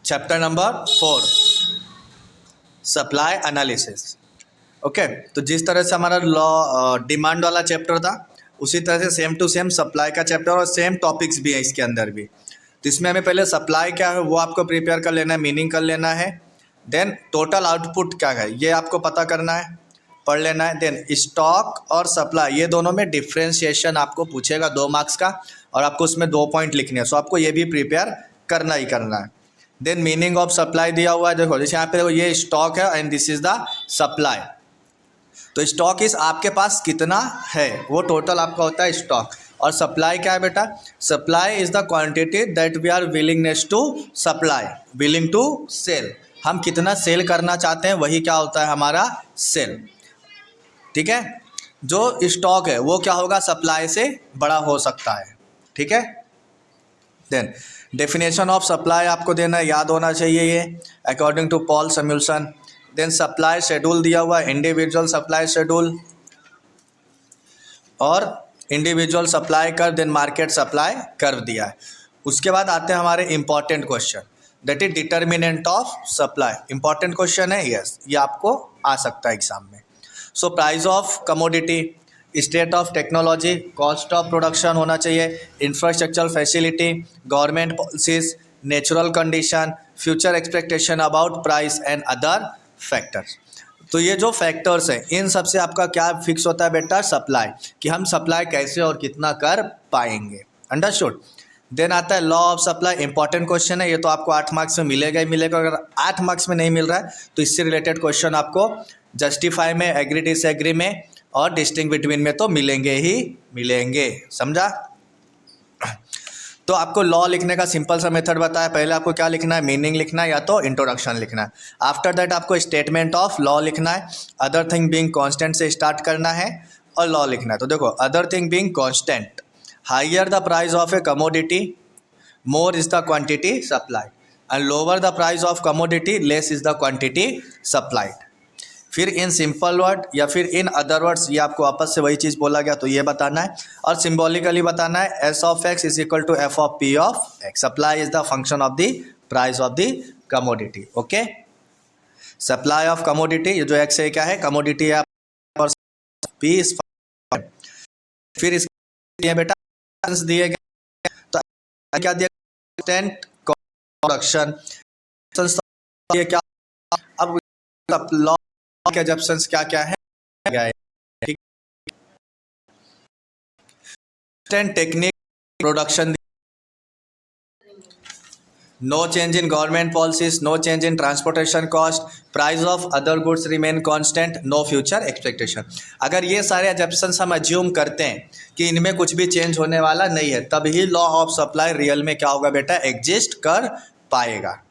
Chapter number 4 supply analysis. Okay, तो जिस तरह से हमारा लॉ डिमांड वाला चैप्टर था उसी तरह से सेम टू सेम सप्लाई का चैप्टर और सेम टॉपिक्स भी है इसके अंदर भी। तो इसमें हमें पहले सप्लाई क्या है वो आपको प्रिपेयर कर लेना है, मीनिंग कर लेना है। देन टोटल आउटपुट क्या है ये आपको पता करना है, पढ़ लेना है। देन स्टॉक और सप्लाई ये दोनों में डिफ्रेंशिएशन आपको पूछेगा 2 मार्क्स का और आपको उसमें 2 पॉइंट लिखने हैं, सो आपको ये भी प्रिपेयर करना ही करना है। देन मीनिंग ऑफ सप्लाई दिया हुआ है, देखो जैसे यहाँ पे देखो ये स्टॉक है and this is the supply. तो स्टॉक इस आपके पास कितना है वो टोटल आपका होता है स्टॉक। और सप्लाई क्या है बेटा? Supply is the quantity that we are willingness to supply, willing to sell. हम कितना सेल करना चाहते हैं वही क्या होता है हमारा सेल। ठीक है, जो स्टॉक है वो क्या होगा सप्लाई से बड़ा हो सकता है। ठीक है, देन डेफिनेशन ऑफ सप्लाई आपको देना है, याद होना चाहिए ये according to Paul Samuelson. Then supply schedule दिया हुआ है, इंडिविजुअल सप्लाई शेड्यूल और individual supply curve, then market supply curve दिया है। उसके बाद आते हैं हमारे important question, that is determinant of supply. Important question है, यस ये आपको आ सकता है एग्जाम में। So price of commodity, state of technology, cost of production होना चाहिए, infrastructural facility, government policies, natural condition, future expectation about price and other factors. तो ये जो फैक्टर्स हैं इन सब से आपका क्या फिक्स होता है बेटा? सप्लाई, कि हम सप्लाई कैसे और कितना कर पाएंगे। अंडरस्टूड। देन आता है law of supply, important question है, ये तो आपको 8 मार्क्स में मिलेगा ही मिलेगा। अगर 8 मार्क्स में नहीं मिल रहा है तो इससे रिलेटेड क्वेश्चन आपको जस्टिफाई में, एग्री डिसएग्री में और डिस्टिंग बिटवीन में तो मिलेंगे ही मिलेंगे, समझा? तो आपको लॉ लिखने का सिंपल सा मेथड बताया, पहले आपको क्या लिखना है, मीनिंग लिखना है या तो इंट्रोडक्शन लिखना है। आफ्टर दैट आपको स्टेटमेंट ऑफ लॉ लिखना है, अदर थिंग बीइंग कांस्टेंट से स्टार्ट करना है और लॉ लिखना है। तो देखो other thing being constant, higher the price of a commodity more is the quantity supply and lower the price of commodity less is the quantity supplied. फिर in simple word या फिर इन अदर वर्ड्स ये आपको वापस से वही चीज़ बोला गया तो ये बताना है और सिंबॉलिकली बताना है, S of X is equal to F of P of X. Supply is the function of the price of the commodity. Okay, supply of commodity, ये जो एक्स है क्या है कमोडिटी है और पी इज। फिर इसके बेटा दिए गए तो क्या दिया, प्रोडक्शन क्या, अब लॉ के एजम्पशंस क्या क्या है, technique production, no change in government policies, no change in transportation cost, price of other goods remain constant, no future expectation. अगर ये सारे एजम्पशंस हम अज्यूम करते हैं कि इनमें कुछ भी चेंज होने वाला नहीं है तभी लॉ ऑफ सप्लाई रियल में क्या होगा बेटा, एग्जिस्ट कर पाएगा।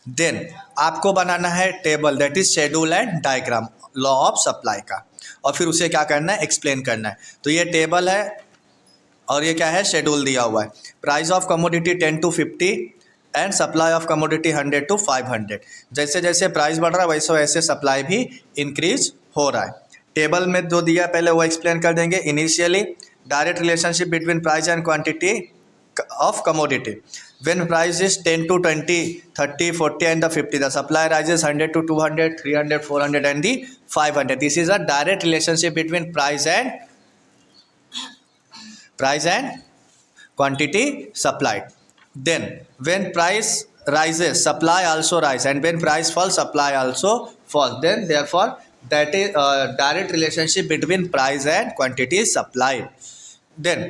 देन आपको बनाना है table, that is schedule and diagram law of supply का, और फिर उसे क्या करना है, एक्सप्लेन करना है। तो ये टेबल है और ये क्या है, शेड्यूल दिया हुआ है। Price of commodity 10 to 50 and supply of commodity 100 to 500। जैसे जैसे प्राइस बढ़ रहा है वैसे वैसे सप्लाई भी इंक्रीज हो रहा है। टेबल में जो दिया है पहले वो एक्सप्लेन कर देंगे। Initially direct relationship between price and quantity of commodity. When price is 10 to 20, 30, 40 and the 50, the supply rises 100 to 200, 300, 400 and the 500. This is a direct relationship between price and quantity supplied. Then when price rises, supply also rise, and when price falls, supply also falls. Then therefore that is direct relationship between price and quantity supplied. Then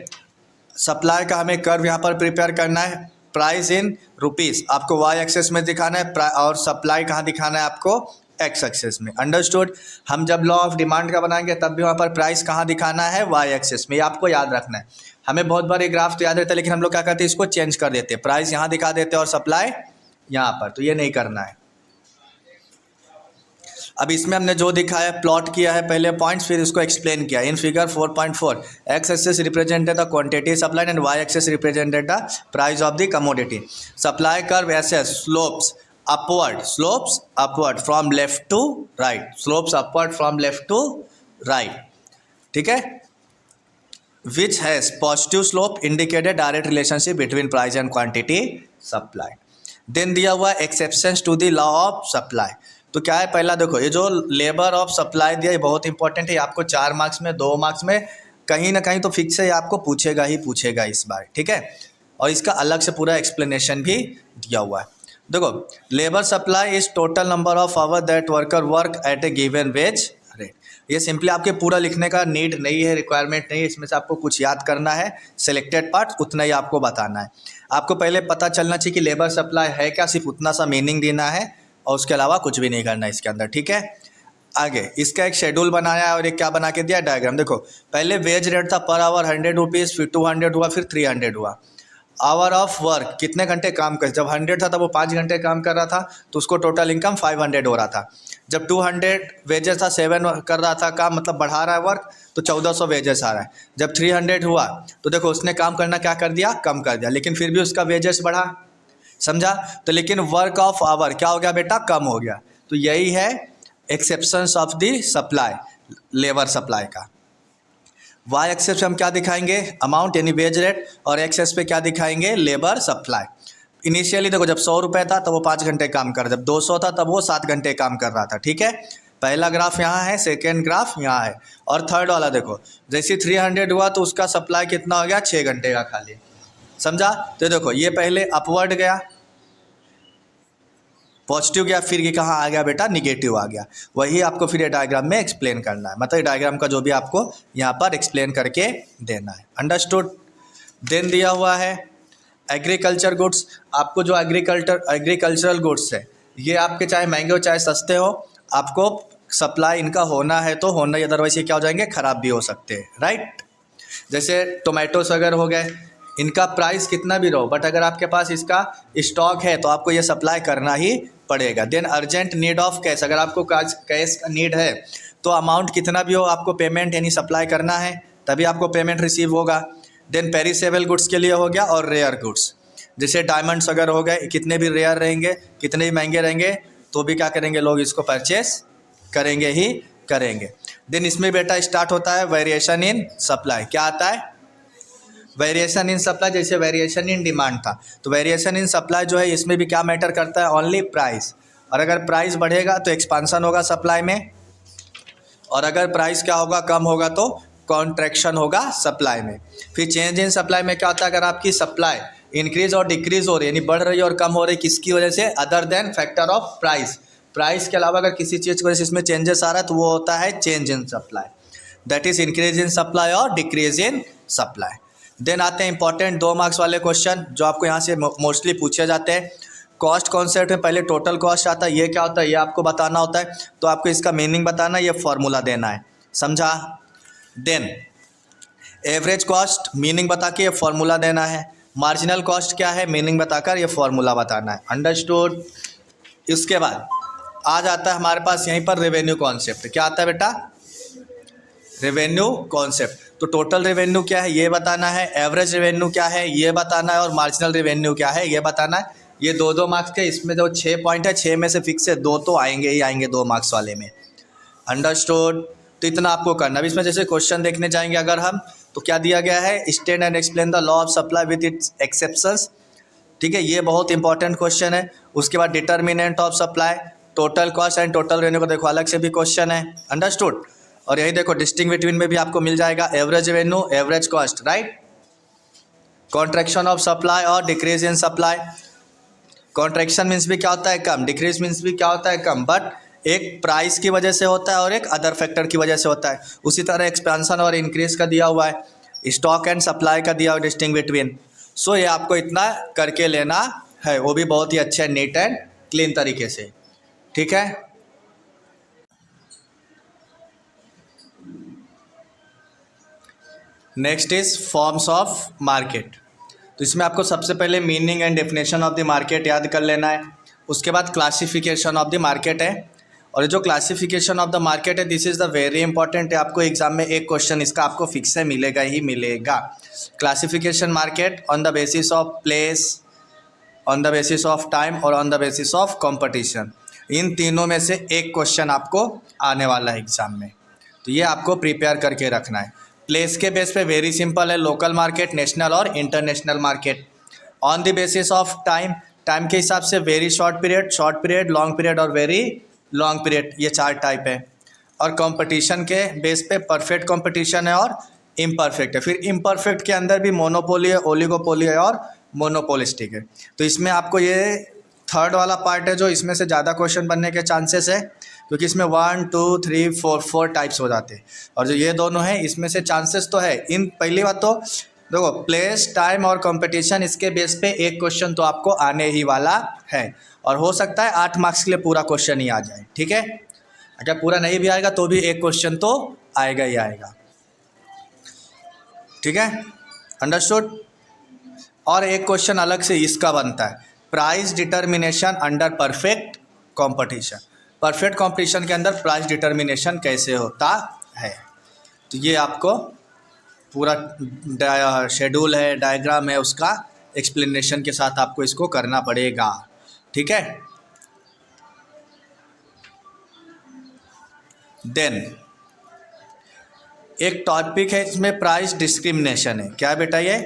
supply का हमें curve यहाँ पर prepare करना है, price in rupees आपको Y access में दिखाना है और सप्लाई कहाँ दिखाना है आपको, एक्स एक्सेस में। अंडरस्टूड। हम जब लॉ ऑफ डिमांड का बनाएंगे तब भी वहाँ पर प्राइस कहाँ दिखाना है, वाई एक्सेस में। ये आपको याद रखना है। हमें बहुत बार ये ग्राफ तो याद रहता है लेकिन हम लोग क्या करते हैं, इसको चेंज कर देते हैं, प्राइस यहाँ दिखा देते हैं और सप्लाई यहाँ पर, तो ये नहीं करना है। अब इसमें हमने जो दिखाया प्लॉट किया है पहले पॉइंट्स, फिर इसको एक्सप्लेन किया। In figure 4.4 X axis represented the quantity supplied and Y axis represented the price of the commodity. Supply curve ऐसे slopes upward from left to right, slopes upward from left to right. ठीक है, which has positive slope indicated direct relationship between price and quantity supply. Then दिया हुआ exceptions to the law of supply. तो क्या है, पहला देखो ये जो लेबर ऑफ सप्लाई दिया ये बहुत इंपॉर्टेंट है, आपको 4 मार्क्स में 2 मार्क्स में कहीं ना कहीं तो फिक्स है, ये आपको पूछेगा ही पूछेगा इस बार, ठीक है। और इसका अलग से पूरा एक्सप्लेनेशन भी दिया हुआ है। देखो, labour supply is total number of hour that worker work at a given wage rate. ये सिंपली आपके पूरा लिखने का नीड नहीं है, रिक्वायरमेंट नहीं है, इसमें से आपको कुछ याद करना है, सिलेक्टेड पार्ट उतना ही आपको बताना है। आपको पहले पता चलना चाहिए कि लेबर सप्लाई है क्या, सिर्फ उतना सा मीनिंग देना है और उसके अलावा कुछ भी नहीं करना है इसके अंदर, ठीक है। आगे इसका एक शेड्यूल बनाया है और एक क्या बना के दिया, डायग्राम। देखो पहले वेज रेट था पर आवर 100 रुपीज़, फिर 200 हुआ, फिर 300 हुआ। आवर ऑफ वर्क कितने घंटे काम कर, जब 100 था तब वो 5 घंटे काम कर रहा था तो उसको टोटल इनकम 500 हो रहा था। जब 200 वेजेस था, 7 कर रहा था काम, मतलब बढ़ा रहा है वर्क, तो 1400 वेजेस आ रहा है। जब 300 हुआ तो देखो उसने काम करना क्या कर दिया, कम कर दिया, लेकिन फिर भी उसका वेजेस बढ़ा, समझा। तो लेकिन वर्क ऑफ आवर क्या हो गया बेटा, कम हो गया। तो यही है exceptions of the supply, labour supply का। वाई एक्सेस पे हम क्या दिखाएंगे, अमाउंट यानी वेज रेट, और एक्सेस पे क्या दिखाएंगे, लेबर सप्लाई। इनिशियली देखो जब 100 रुपये था तब वो 5 घंटे काम कर रहा, जब 200 था तब वो 7 घंटे काम कर रहा था, ठीक है। पहला ग्राफ यहाँ है, सेकेंड ग्राफ यहाँ है, और थर्ड वाला देखो जैसे 300 हुआ तो उसका सप्लाई कितना हो गया, 6 घंटे का खाली, समझा। तो देखो ये पहले अपवर्ड गया, पॉजिटिव गया, फिर ये कहाँ आ गया बेटा, निगेटिव आ गया। वही आपको फिर ये डायग्राम में एक्सप्लेन करना है, मतलब डायग्राम का जो भी आपको यहाँ पर एक्सप्लेन करके देना है, अंडरस्टूड। देन दिया हुआ है एग्रीकल्चर गुड्स। आपको जो एग्रीकल्चरल गुड्स है ये आपके चाहे महंगे हो चाहे सस्ते हो, आपको सप्लाई इनका होना है तो होना ही, अदरवाइज ये क्या हो जाएंगे, ख़राब भी हो सकते हैं, राइट। जैसे टोमेटोस वगैरह हो गए, इनका प्राइस कितना भी रहो, बट अगर आपके पास इसका स्टॉक है तो आपको ये सप्लाई करना ही पड़ेगा। Then urgent need of cash, अगर आपको कैश का नीड है तो अमाउंट कितना भी हो आपको पेमेंट यानी सप्लाई करना है, तभी आपको पेमेंट रिसीव होगा। देन पेरिसेबल गुड्स के लिए हो गया, और रेयर गुड्स जैसे डायमंड्स वगैरह हो गए, कितने भी रेयर रहेंगे, कितने भी महंगे रहेंगे तो भी क्या करेंगे लोग, इसको परचेस करेंगे ही करेंगे। देन इसमें बेटा स्टार्ट होता है वेरिएशन इन सप्लाई। क्या आता है, वेरिएशन इन सप्लाई। जैसे वेरिएशन इन डिमांड था तो वेरिएशन इन सप्लाई जो है इसमें भी क्या मैटर करता है, ओनली प्राइस। और अगर प्राइस बढ़ेगा तो एक्सपांसन होगा सप्लाई में, और अगर प्राइस क्या होगा, कम होगा तो कॉन्ट्रैक्शन होगा सप्लाई में। फिर चेंज इन सप्लाई में क्या होता है, अगर आपकी सप्लाई इंक्रीज और डिक्रीज हो रही है यानी बढ़ रही है और कम हो रही है, किसकी वजह से, other than factor of price. Price के अलावा अगर किसी चीज़ की वजह से इसमें चेंजेस आ रहा है तो वो होता है change in supply, that is increase in supply और डिक्रीज इन सप्लाई। देन आते हैं इंपॉर्टेंट 2 मार्क्स वाले क्वेश्चन जो आपको यहाँ से मोस्टली पूछे जाते हैं। कॉस्ट कॉन्सेप्ट में पहले टोटल कॉस्ट आता है, ये क्या होता है ये आपको बताना होता है, तो आपको इसका मीनिंग बताना है, ये फॉर्मूला देना है, समझा। देन एवरेज कॉस्ट मीनिंग बता के ये फॉर्मूला देना है। मार्जिनल कॉस्ट क्या है, मीनिंग बताकर ये फॉर्मूला बताना है, अंडरस्टूड। इसके बाद आ जाता है हमारे पास यहीं पर रेवेन्यू कॉन्सेप्ट। क्या आता है बेटा, रेवेन्यू कॉन्सेप्ट। तो टोटल रेवेन्यू क्या है ये बताना है, एवरेज रेवेन्यू क्या है ये बताना है, और मार्जिनल रेवेन्यू क्या है ये बताना है। ये 2-2 मार्क्स के, इसमें जो 6 पॉइंट है 6 में से फिक्स है 2 तो आएंगे ही आएंगे 2 मार्क्स वाले में, अंडरस्टूड। तो इतना आपको करना। अब इसमें जैसे क्वेश्चन देखने जाएंगे अगर हम, तो क्या दिया गया है, state and explain the law of supply with its exceptions, ठीक है, ये बहुत इंपॉर्टेंट क्वेश्चन है। उसके बाद determinant of supply, total cost and total revenue को देखो अलग से भी क्वेश्चन है, अंडरस्टूड। और यही देखो डिस्टिंग बिटवीन में भी आपको मिल जाएगा, average revenue, average cost, right. Contraction of supply और decrease in supply. Contraction means भी क्या होता है, कम, डिक्रीज मीन्स भी क्या होता है, कम, बट एक प्राइस की वजह से होता है और एक अदर फैक्टर की वजह से होता है। उसी तरह एक्सपेंशन और इंक्रीज का दिया हुआ है, स्टॉक एंड सप्लाई का दिया हुआ डिस्टिंग बिटवीन। सो ये आपको इतना करके लेना है, वो भी बहुत ही अच्छे नीट एंड क्लीन तरीके से, ठीक है। Next is forms of market. तो इसमें आपको सबसे पहले meaning and definition of the market याद कर लेना है। उसके बाद क्लासिफिकेशन ऑफ द मार्केट है, और जो क्लासिफिकेशन ऑफ द मार्केट है this is the very important है। आपको एग्जाम में एक क्वेश्चन इसका आपको फिक्स है, मिलेगा ही मिलेगा। Classification market on the basis of place, on the basis of time और on the basis of competition, इन तीनों में से एक क्वेश्चन आपको आने वाला है एग्जाम में, तो ये आपको प्रिपेयर करके रखना है। प्लेस के बेस पे वेरी सिंपल है, लोकल मार्केट, नेशनल और international market. On the basis of time, time के हिसाब से very short period, long period और वेरी लॉन्ग पीरियड, ये 4 टाइप है। और कंपटीशन के बेस पे परफेक्ट कंपटीशन है और इम्परफेक्ट है। फिर इम्परफेक्ट के अंदर भी मोनोपोली है, ओलिगोपोली है और मोनोपोलिस्टिक है। तो इसमें आपको ये थर्ड वाला पार्ट है जो इसमें से ज़्यादा क्वेश्चन बनने के चांसेस है, क्योंकि इसमें 1 2 3 4 टाइप्स हो जाते हैं। और जो ये दोनों हैं इसमें से चांसेस तो है। इन पहली बात तो देखो, प्लेस, टाइम और कंपटीशन, इसके बेस पे एक क्वेश्चन तो आपको आने ही वाला है। और हो सकता है 8 मार्क्स के लिए पूरा क्वेश्चन ही आ जाए, ठीक है। अगर पूरा नहीं भी आएगा तो भी एक क्वेश्चन तो आएगा ही आएगा, ठीक है, अंडरस्टूड। और एक क्वेश्चन अलग से इसका बनता है, price determination under perfect competition. Perfect competition के अंदर प्राइस डिटर्मिनेशन कैसे होता है, तो ये आपको पूरा शेड्यूल है, डायग्राम है, उसका एक्सप्लेनेशन के साथ आपको इसको करना पड़ेगा, ठीक है। देन एक टॉपिक है इसमें प्राइस डिस्क्रिमिनेशन है। क्या बेटा ये?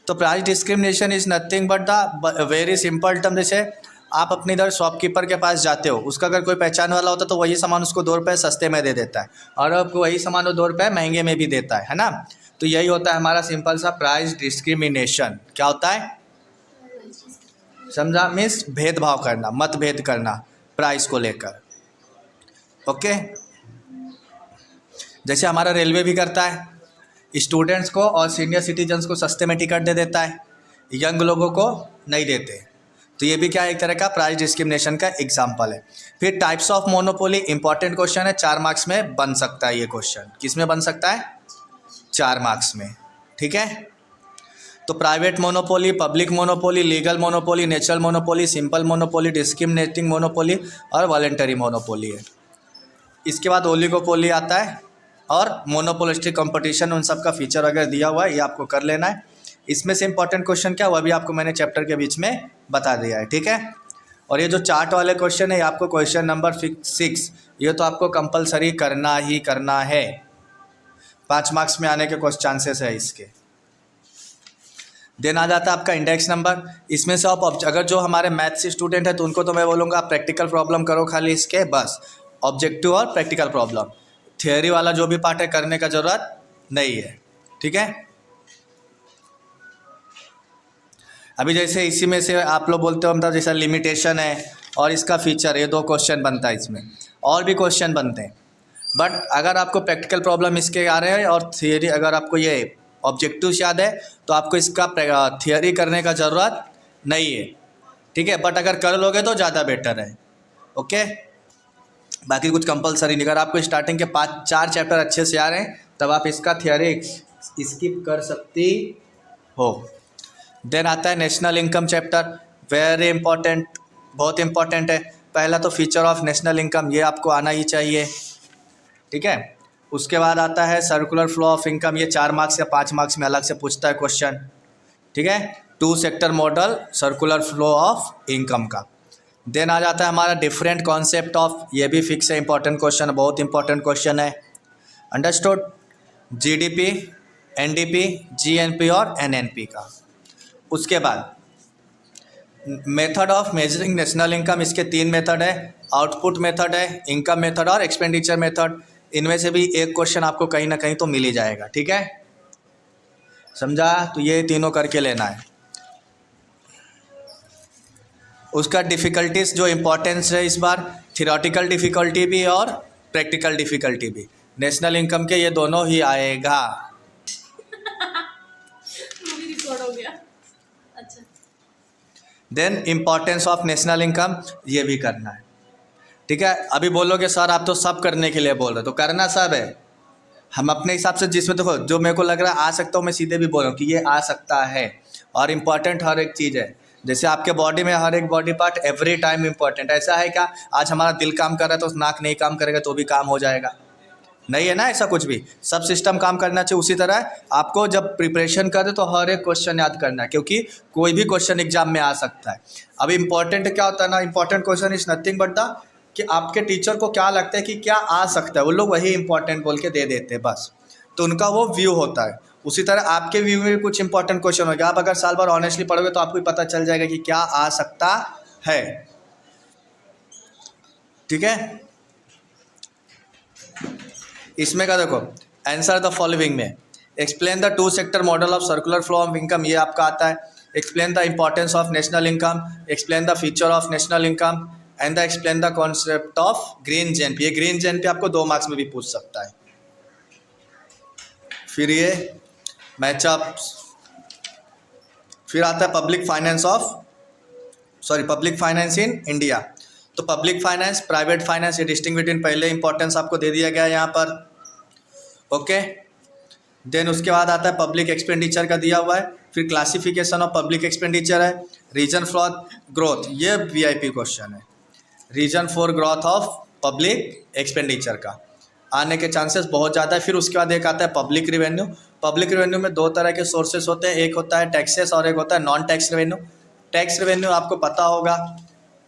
तो price discrimination is nothing but the very simple term. जैसे आप अपने इधर शॉपकीपर के पास जाते हो, उसका अगर कोई पहचान वाला होता है तो वही सामान उसको 2 रुपये सस्ते में दे देता है, और आपको वही सामान वो 2 रुपये महंगे में भी देता है ना। तो यही होता है हमारा सिंपल सा प्राइस डिस्क्रिमिनेशन। क्या होता है? समझा? मीन्स भेदभाव करना, मतभेद करना प्राइस को लेकर, ओके। जैसे हमारा रेलवे भी करता है, स्टूडेंट्स को और सीनियर सिटीजन्स को सस्ते में टिकट दे देता है, यंग लोगों को नहीं देते। तो ये भी क्या, एक तरह का प्राइस डिस्क्रिमिनेशन का एग्जाम्पल है। फिर types of monopoly, important question है, 4 मार्क्स में बन सकता है ये क्वेश्चन। किस में बन सकता है? 4 मार्क्स में, ठीक है। तो private monopoly, public monopoly, legal monopoly, natural monopoly, simple monopoly, discriminating monopoly और वॉलंटरी मोनोपोली है। इसके बाद ओलिगोपोली आता है और मोनोपोलिस्टिक कंपटीशन, उन सब का फीचर अगर दिया हुआ है, ये आपको कर लेना है। इसमें से इंपॉर्टेंट क्वेश्चन क्या, वह भी आपको मैंने चैप्टर के बीच में बता दिया है, ठीक है। और ये जो चार्ट वाले क्वेश्चन है, ये आपको क्वेश्चन नंबर 6, ये तो आपको कंपलसरी करना ही करना है। 5 मार्क्स में आने के कुछ चांसेस है इसके। देन आ जाता है आपका इंडेक्स नंबर। इसमें से आप अगर जो हमारे मैथ्स स्टूडेंट है तो उनको तो मैं बोलूँगा आप प्रैक्टिकल प्रॉब्लम करो खाली इसके, बस ऑब्जेक्टिव और प्रैक्टिकल प्रॉब्लम, थियोरी वाला जो भी पार्ट है करने का ज़रूरत नहीं है, ठीक है। अभी जैसे इसी में से आप लोग बोलते हो मतलब जैसा लिमिटेशन है और इसका फीचर, ये 2 क्वेश्चन बनता है इसमें, और भी क्वेश्चन बनते हैं। बट अगर आपको प्रैक्टिकल प्रॉब्लम इसके आ रहे हैं और थियोरी, अगर आपको ये ऑब्जेक्टिव्स याद है तो आपको इसका थियोरी करने का ज़रूरत नहीं है, ठीक है। बट अगर कर लोगे तो ज़्यादा बेटर है, ओके। बाकी कुछ कंपलसरी नहीं। अगर आपको स्टार्टिंग के 4 चैप्टर अच्छे से आ रहे हैं तब आप इसका थियोरी स्किप कर सकती हो। देन आता है national income chapter, very important, बहुत इंपॉर्टेंट है। पहला तो फीचर ऑफ नेशनल इनकम, ये आपको आना ही चाहिए, ठीक है। उसके बाद आता है सर्कुलर फ्लो ऑफ इनकम, ये 4 मार्क्स या 5 मार्क्स में अलग से पूछता है क्वेश्चन, ठीक है। 2 sector model circular flow of income का। देन आ जाता है हमारा डिफरेंट कॉन्सेप्ट ऑफ, ये भी फिक्स है, इंपॉर्टेंट क्वेश्चन है, बहुत इंपॉर्टेंट क्वेश्चन है, अंडरस्टूड। जीडीपी, एनडीपी, जीएनपी और एनएनपी का। उसके बाद method of measuring national income, इसके 3 मेथड है, आउटपुट मेथड है, इनकम मेथड और एक्सपेंडिचर मेथड। इनमें से भी एक क्वेश्चन आपको कहीं ना कहीं तो मिल ही जाएगा, ठीक है, समझा। तो ये तीनों करके लेना है। उसका डिफ़िकल्टीज जो इम्पोर्टेंस है इस बार, थियोरेटिकल डिफ़िकल्टी भी और प्रैक्टिकल डिफ़िकल्टी भी, नेशनल इनकम के ये दोनों ही आएगा। Then importance of national income, ये भी करना है, ठीक है। अभी बोलोगे सर आप तो सब करने के लिए बोल रहे, तो करना सब है। हम अपने हिसाब से जिसमें देखो जो मेरे को लग रहा है आ सकता हूँ, मैं सीधे भी बोल रहा हूँ कि ये आ सकता है। और इम्पॉर्टेंट हर एक चीज़ है, जैसे आपके बॉडी में हर एक body part every time important. ऐसा है क्या आज हमारा दिल काम कर रहा है तो नाक नहीं काम करेगा तो भी काम हो जाएगा? नहीं है ना ऐसा कुछ भी, सब सिस्टम काम करना चाहिए। उसी तरह आपको जब प्रिपरेशन करें तो हर एक क्वेश्चन याद करना है, क्योंकि कोई भी क्वेश्चन एग्जाम में आ सकता है। अब इम्पॉर्टेंट क्या होता है ना, important question is nothing but the कि आपके टीचर को क्या लगता है कि क्या आ सकता है, वो लोग वही इंपॉर्टेंट बोल के दे देते हैं बस। तो उनका वो व्यू होता है, उसी तरह आपके व्यू में भी कुछ इंपॉर्टेंट क्वेश्चन होगा। आप अगर साल भर ऑनेस्टली पढ़ोगे तो आपको भी पता चल जाएगा कि क्या आ सकता है। ठीक है, इसमें का देखो आंसर द फॉलोइंग में explain the two sector model of circular flow of income, ये आपका आता है। Explain the importance of national income, explain the feature of national income and the explain the concept of green JNP. ये green JNP आपको 2 marks में भी पूछ सकता है। फिर ये मैचअप, फिर आता है पब्लिक फाइनेंस इन इंडिया। तो पब्लिक फाइनेंस, प्राइवेट फाइनेंस, ये डिस्टिंग बिटवीन पहले इंपॉर्टेंस आपको दे दिया गया है यहाँ पर। ओके, देन उसके बाद आता है पब्लिक एक्सपेंडिचर का दिया हुआ है। फिर क्लासिफिकेशन ऑफ पब्लिक एक्सपेंडिचर है। रीजन फॉर ग्रोथ, ये वीआईपी क्वेश्चन है। Reason for growth of public expenditure का आने के चांसेस बहुत ज़्यादा है। फिर उसके बाद एक आता है पब्लिक रेवेन्यू। पब्लिक रेवेन्यू में 2 तरह के सोर्सेस होते हैं, एक होता है टैक्सेस और एक होता है non tax revenue. Tax revenue आपको पता होगा,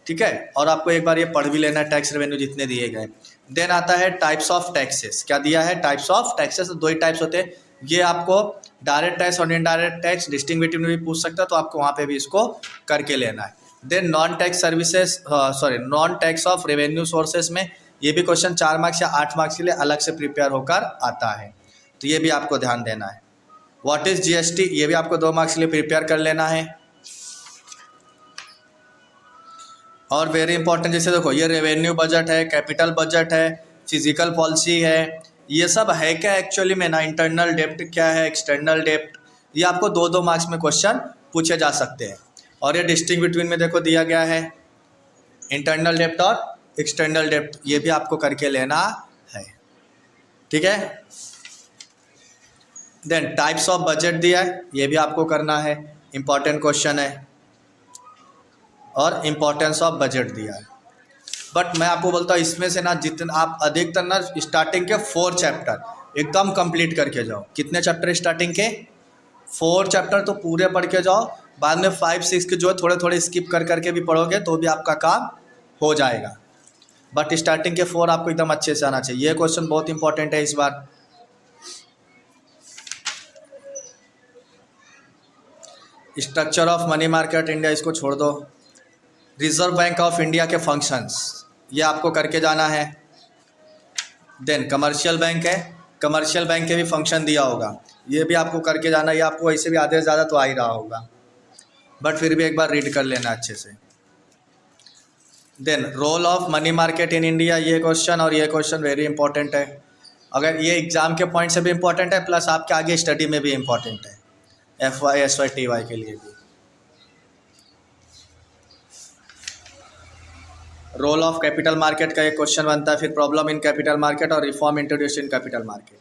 ठीक है, और आपको एक बार ये पढ़ भी लेना है टैक्स रेवेन्यू जितने दिए गए। देन आता है टाइप्स ऑफ टैक्सेस। क्या दिया है? Types of taxes. 2 he types होते हैं, ये आपको डायरेक्ट टैक्स और इनडायरेक्ट टैक्स डिस्टिंग बिटवीन भी पूछ सकता है, तो आपको वहाँ पे भी इसको करके लेना है। Then non tax of revenue sources में ये भी क्वेश्चन 4 मार्क्स या 8 मार्क्स के लिए अलग से प्रिपेयर होकर आता है, तो ये भी आपको ध्यान देना है। व्हाट इज जीएसटी, ये भी आपको 2 मार्क्स के लिए प्रिपेयर कर लेना है। और वेरी इंपॉर्टेंट, जैसे देखो ये रेवेन्यू बजट है, कैपिटल बजट है, फिजिकल पॉलिसी है, ये सब है क्या एक्चुअली में ना। इंटरनल डेप्ट क्या है, एक्सटर्नल डेप्ट, ये आपको 2-2 मार्क्स में क्वेश्चन पूछे जा सकते हैं। और ये डिस्टिंग बिटवीन में देखो दिया गया है इंटरनल डेप्ट और एक्सटर्नल डेप्ट, ये भी आपको करके लेना है। ठीक है, देन टाइप्स ऑफ बजट दिया है, ये भी आपको करना है, इंपॉर्टेंट क्वेश्चन है। और इम्पोर्टेंस ऑफ बजट दिया है। बट मैं आपको बोलता हूँ इसमें से ना जितना आप अधिकतर ना स्टार्टिंग के 4 चैप्टर एकदम कंप्लीट करके जाओ। कितने चैप्टर स्टार्टिंग के? 4 चैप्टर तो पूरे पढ़ के जाओ। बाद में 5-6 के जो है थोड़े थोड़े स्किप कर करके भी पढ़ोगे तो भी आपका काम हो जाएगा। बट स्टार्टिंग के 4 आपको एकदम अच्छे से आना चाहिए। ये क्वेश्चन बहुत इंपॉर्टेंट है इस बार। Structure of money market India, इसको छोड़ दो। रिजर्व बैंक ऑफ इंडिया के फंक्शंस, ये आपको करके जाना है। देन कमर्शियल बैंक है, कमर्शियल बैंक के भी फंक्शन दिया होगा, ये भी आपको करके जाना है। ये आपको वैसे भी आधे से ज़्यादा तो आ ही रहा होगा, बट फिर भी एक बार रीड कर लेना अच्छे से। Then role of money market in India, ये क्वेश्चन और ये क्वेश्चन वेरी इंपॉर्टेंट है। अगर ये एग्ज़ाम के पॉइंट से भी इंपॉर्टेंट है, प्लस आपके आगे स्टडी में भी इंपॉर्टेंट है, FY SY TY के लिए भी। रोल ऑफ कैपिटल मार्केट का एक क्वेश्चन बनता है, फिर प्रॉब्लम इन कैपिटल मार्केट और reform introduce in capital market.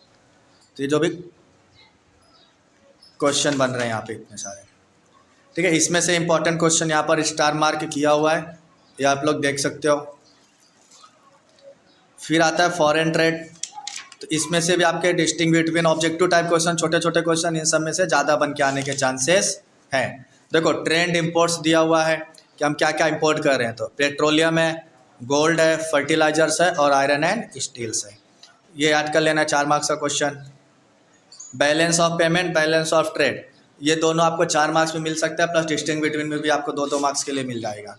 तो ये जो भी क्वेश्चन बन रहे हैं यहाँ पे इतने सारे, ठीक है। इसमें से इंपॉर्टेंट क्वेश्चन यहाँ पर स्टार मार्क किया हुआ है, ये आप लोग देख सकते हो। फिर आता है फॉरेन ट्रेड, तो इसमें से भी आपके distinguish between objective type question, छोटे छोटे क्वेश्चन, इन सब में से ज़्यादा बन के आने के चांसेस हैं। देखो ट्रेंड इंपोर्ट्स दिया हुआ है कि हम क्या क्या इंपोर्ट कर रहे हैं, तो पेट्रोलियम है, गोल्ड है, फर्टिलाइजर्स है और आयरन एंड स्टील्स है। ये याद कर लेना, 4 मार्क्स का question. Balance of payment, balance of trade, ये दोनों आपको 4 मार्क्स में मिल सकता है, प्लस डिस्टिंग बिटवीन में भी आपको 2-2 मार्क्स के लिए मिल जाएगा।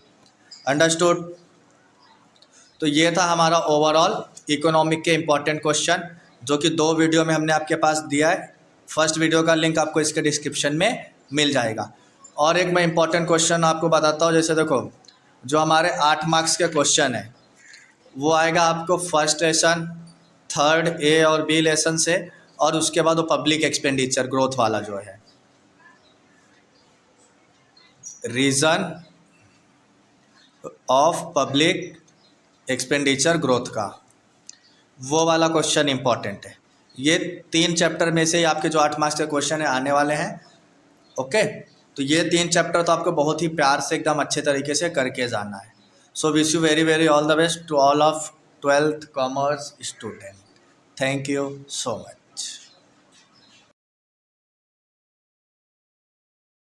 अंडरस्टूड। तो ये था हमारा ओवरऑल इकोनॉमिक के इंपॉर्टेंट क्वेश्चन, जो कि 2 वीडियो में हमने आपके पास दिया है। फर्स्ट वीडियो का लिंक आपको इसके डिस्क्रिप्शन में मिल जाएगा। और एक मैं इंपॉर्टेंट क्वेश्चन आपको बताता हूँ, जैसे देखो जो हमारे 8 मार्क्स के क्वेश्चन है वो आएगा आपको फर्स्ट लेसन, थर्ड A और B लेसन से, और उसके बाद वो पब्लिक एक्सपेंडिचर ग्रोथ वाला जो है, reason of public expenditure growth का, वो वाला क्वेश्चन इंपॉर्टेंट है। ये 3 चैप्टर में से ही आपके जो 8 मार्क्स के क्वेश्चन है आने वाले हैं। ओके, तो ये 3 चैप्टर तो आपको बहुत ही प्यार से एकदम अच्छे तरीके से करके जाना है। So wish you very very all the best to all of 12th commerce student. Thank you so much.